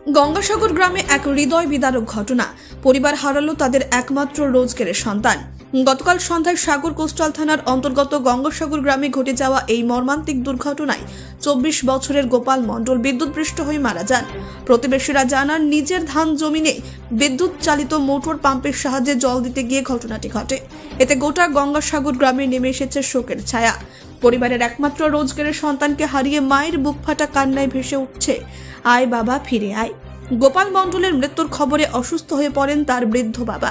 গঙ্গাসাগর গ্রামে এক হৃদয় বিদারক ঘটনা। পরিবার হারালো তাদের একমাত্র রোজগারের সন্তান। গতকাল সন্ধ্যায় সাগর কোস্টাল থানার অন্তর্গত গঙ্গাসাগর গ্রামে ঘটে যাওয়া এই মর্মান্তিক দুর্ঘটনায় 24 বছরের গোপাল মণ্ডল বিদ্যুৎপৃষ্ট হয়ে মারা যান। প্রতিবেশীরা জানান, নিজের ধান জমিনে বিদ্যুৎ চালিত মোটর পাম্পের সাহায্যে জল দিতে গিয়ে ঘটনাটি ঘটে। এতে গোটা গঙ্গাসাগর গ্রামে নেমে এসেছে শোকের ছায়া। পরিবারের একমাত্র রোজগারের সন্তানকে হারিয়ে মায়ের বুক ফাটা কান্নায় ভেসে উঠছে, আয় বাবা ফিরে আয়। গোপাল মণ্ডলের মৃত্যুর খবরে অসুস্থ হয়ে পড়েন তার বৃদ্ধ বাবা।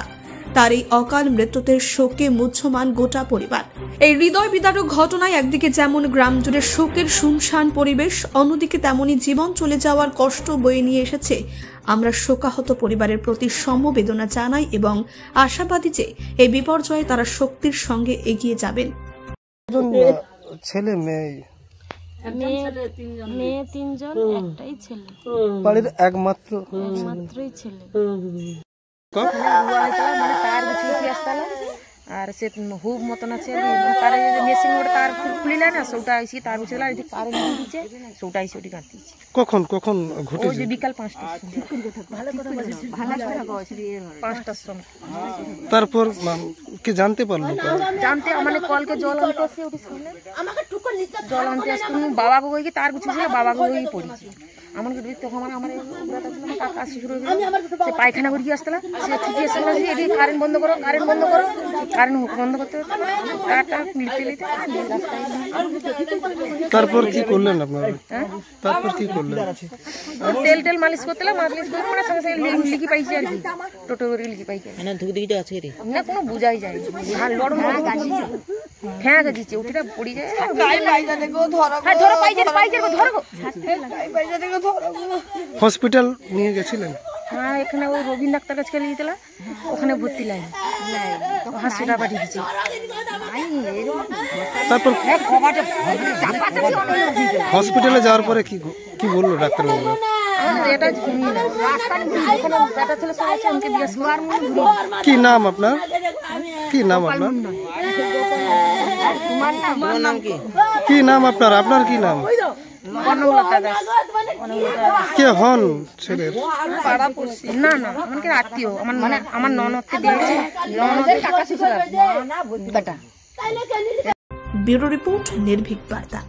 তার এই অকাল মৃত্যুতে শোকে মুহ্যমান গোটা পরিবার। এই হৃদয় বিদারক ঘটনায় একদিকে যেমন গ্রাম জুড়ে শোকের শুনশান পরিবেশ, অন্যদিকে তেমনি জীবন চলে যাওয়ার কষ্ট বয়ে নিয়ে এসেছে। আমরা শোকাহত পরিবারের প্রতি সমবেদনা জানাই এবং আশাবাদী যে এই বিপর্যয়ে তারা শক্তির সঙ্গে এগিয়ে যাবেন। ছেলে মেয়ে তিনজন, একটাই ছেলে, বাড়ির একমাত্রই ছেলে। আর সে হুব মতন আছে, তার মেশিন ওটা তার খুলিলে না, সেটা আইসি তার বুঝলা এই যে কারেন্ট দিয়েছে, সেটা আইসি ওটি কাটতেছে। কখন ঘটেছে? ওই যে বিকাল 5টা, ভালো কথা 5টার সময়। তারপর কি জানতে পারলো? জানতে মানে কলকে জল আনতে আসছে, ওটি সামনে জল আনতে আসছে, বাবাকে ওই তার গুছিয়েছিল, বাবাকে ওই পড়েছে। আমার তখন আমার কাজ শুরু হয়ে গেল, সে পায়খানা করে গিয়ে আসতলা, সে ঠিকই এসে এটি কারেন্ট বন্ধ করো, কারেন্ট বন্ধ করো, কারেন্ট বন্ধ করতে তারটা লিখতে লিখতে তারপর কি করলেন আপনারা? তারপর কি করলেন? তেল মালিশ করতে মালিশ করে মানে সঙ্গে সঙ্গে লিখি পাইছি আর কি, টোটো করে লিখি পাইছি না, কোনো বুঝাই যায় হ্যাঁ গেছে ওটিটা পড়ে যায়। হসপিটাল নিয়ে গেছিলেন? হ্যাঁ, এখানে ওই রবীন ডাক্তার কাছে নিয়ে গেছিলাম, ওখানে ভর্তি লাইন 500 টাকা পাঠিয়ে দিচ্ছে। তারপর হসপিটালে যাওয়ার পরে কি বললো ডাক্তারবাবু? এটা শুনি না, বেটা ছেলে সব আছে, আমাকে জিজ্ঞেস কি নাম আপনার? কি নাম আপনার? তোমার নাম কি? কি নাম আপনার? আপনার কি নাম? কে হন ছেলের? না না, আমাকে আত্মীয়, আমার ননদকে দিয়েছে, ননদের টাকা ছিল। ব্যুরো রিপোর্ট, নির্ভীক বার্তা।